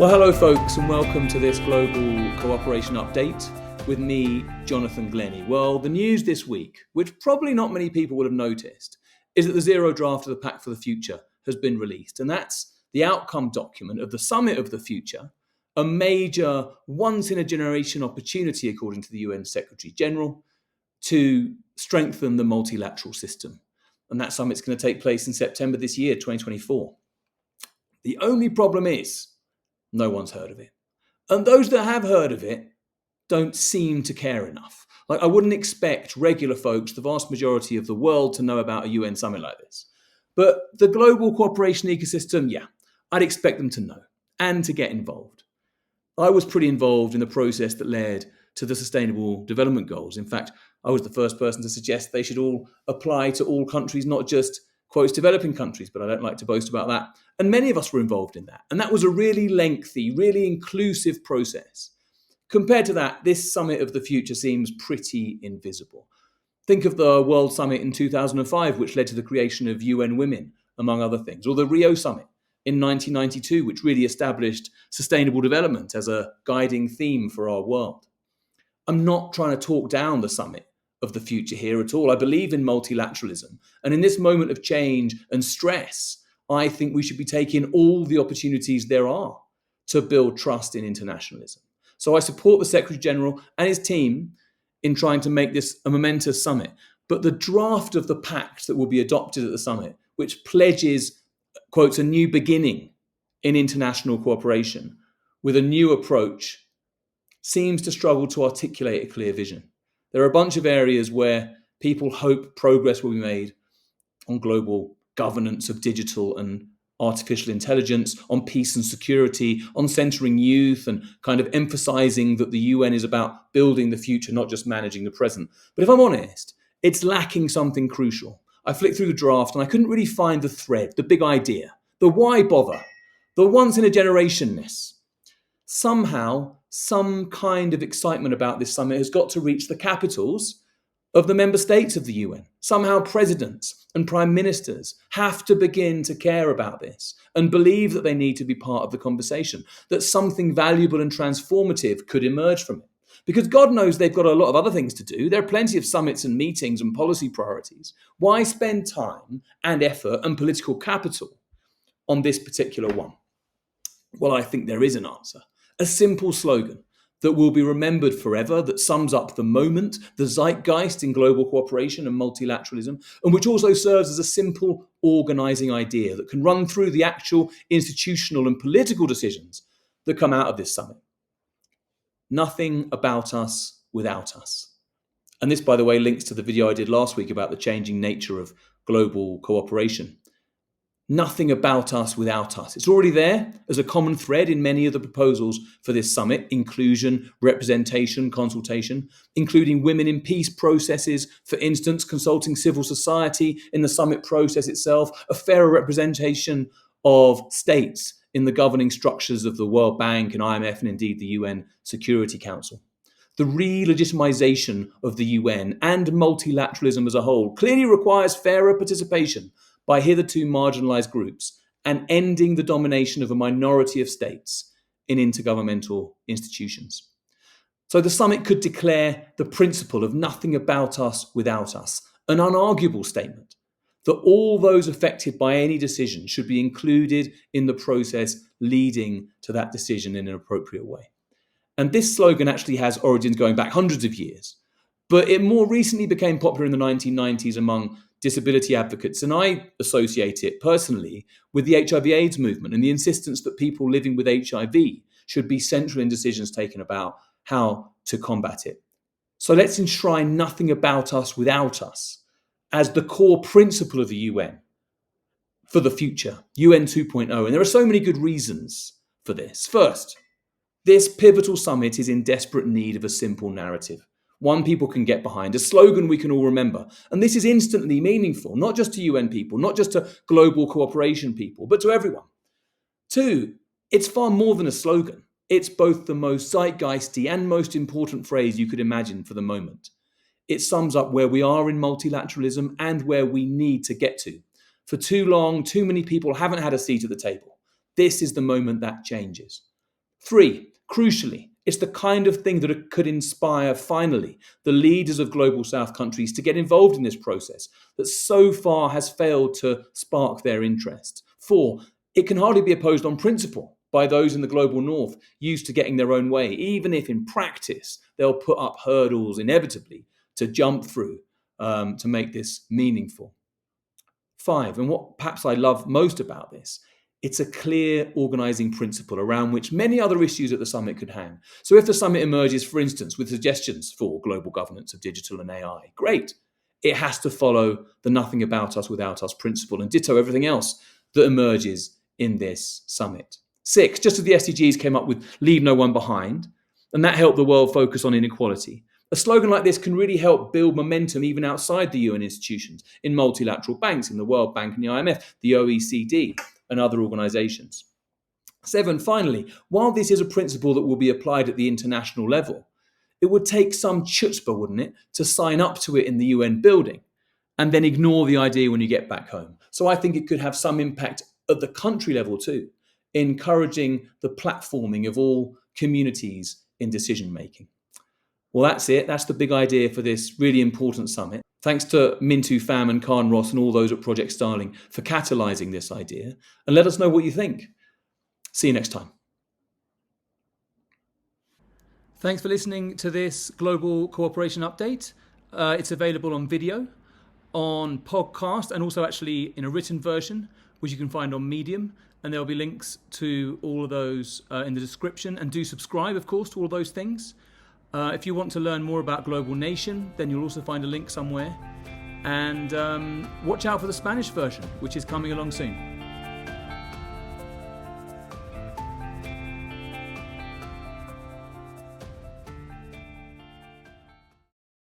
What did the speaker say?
Well, hello folks, and welcome to this Global Cooperation Update with me, Jonathan Glennie. Well, the news this week, which probably not many people would have noticed, is that the Zero Draft of the Pact for the Future has been released. And that's the outcome document of the Summit of the Future, a major once-in-a-generation opportunity, according to the UN Secretary General, to strengthen the multilateral system. And that summit's going to take place in September this year, 2024. The only problem is, no one's heard of it. And those that have heard of it don't seem to care enough. I wouldn't expect regular folks, the vast majority of the world, to know about a UN summit like this. But the global cooperation ecosystem, I'd expect them to know and to get involved. I was pretty involved in the process that led to the Sustainable Development Goals. In fact, I was the first person to suggest they should all apply to all countries, not just, quotes, developing countries, but I don't like to boast about that. And many of us were involved in that. And that was a really lengthy, really inclusive process. Compared to that, this Summit of the Future seems pretty invisible. Think of the World Summit in 2005, which led to the creation of UN Women, among other things, or the Rio Summit in 1992, which really established sustainable development as a guiding theme for our world. I'm not trying to talk down the Summit of the Future here at all. I believe in multilateralism. And in this moment of change and stress, I think we should be taking all the opportunities there are to build trust in internationalism. So I support the Secretary General and his team in trying to make this a momentous summit. But the draft of the pact that will be adopted at the summit, which pledges, quotes, a new beginning in international cooperation with a new approach, seems to struggle to articulate a clear vision. There are a bunch of areas where people hope progress will be made on global governance of digital and artificial intelligence, on peace and security, on centering youth and kind of emphasizing that the UN is about building the future, not just managing the present. But if I'm honest, it's lacking something crucial. I flicked through the draft and I couldn't really find the thread, the big idea, the why bother, the once in a generationness. Somehow, some kind of excitement about this summit has got to reach the capitals of the member states of the UN. Somehow presidents and prime ministers have to begin to care about this and believe that they need to be part of the conversation, that something valuable and transformative could emerge from it. Because God knows they've got a lot of other things to do. There are plenty of summits and meetings and policy priorities. Why spend time and effort and political capital on this particular one? Well, I think there is an answer. A simple slogan that will be remembered forever, that sums up the moment, the zeitgeist in global cooperation and multilateralism, and which also serves as a simple organizing idea that can run through the actual institutional and political decisions that come out of this summit. Nothing about us without us. And this, by the way, links to the video I did last week about the changing nature of global cooperation. Nothing about us without us. It's already there as a common thread in many of the proposals for this summit: inclusion, representation, consultation, including women in peace processes, for instance, consulting civil society in the summit process itself, a fairer representation of states in the governing structures of the World Bank and IMF and indeed the UN Security Council. The re-legitimization of the UN and multilateralism as a whole clearly requires fairer participation by hitherto marginalized groups and ending the domination of a minority of states in intergovernmental institutions. So the summit could declare the principle of nothing about us without us, an unarguable statement that all those affected by any decision should be included in the process leading to that decision in an appropriate way. And this slogan actually has origins going back hundreds of years, but it more recently became popular in the 1990s among disability advocates, and I associate it personally with the HIV/AIDS movement and the insistence that people living with HIV should be central in decisions taken about how to combat it. So let's enshrine nothing about us without us as the core principle of the UN for the future, UN 2.0. And there are so many good reasons for this. First, this pivotal summit is in desperate need of a simple narrative, one people can get behind, a slogan we can all remember. And this is instantly meaningful, not just to UN people, not just to global cooperation people, but to everyone. Two, it's far more than a slogan. It's both the most zeitgeisty and most important phrase you could imagine for the moment. It sums up where we are in multilateralism and where we need to get to. For too long, too many people haven't had a seat at the table. This is the moment that changes. 3, crucially, it's the kind of thing that could inspire, finally, the leaders of global south countries to get involved in this process that so far has failed to spark their interest. 4, it can hardly be opposed on principle by those in the global north used to getting their own way, even if in practice they'll put up hurdles inevitably to jump through to make this meaningful. 5, and what perhaps I love most about this, it's a clear organising principle around which many other issues at the summit could hang. So if the summit emerges, for instance, with suggestions for global governance of digital and AI, great. It has to follow the nothing about us without us principle, and ditto everything else that emerges in this summit. 6, just as the SDGs came up with leave no one behind, and that helped the world focus on inequality. A slogan like this can really help build momentum even outside the UN institutions, in multilateral banks, in the World Bank and the IMF, the OECD, and other organisations. 7, finally, while this is a principle that will be applied at the international level, it would take some chutzpah, wouldn't it, to sign up to it in the UN building and then ignore the idea when you get back home. So I think it could have some impact at the country level too, encouraging the platforming of all communities in decision making. Well, that's it. That's the big idea for this really important summit. Thanks to Mintu Pham and Khan Ross and all those at Project Starling for catalysing this idea. And let us know what you think. See you next time. Thanks for listening to this Global Cooperation Update. It's available on video, on podcast, and also actually in a written version, which you can find on Medium. And there'll be links to all of those in the description. And do subscribe, of course, to all those things. If you want to learn more about Global Nation, then you'll also find a link somewhere. And watch out for the Spanish version, which is coming along soon.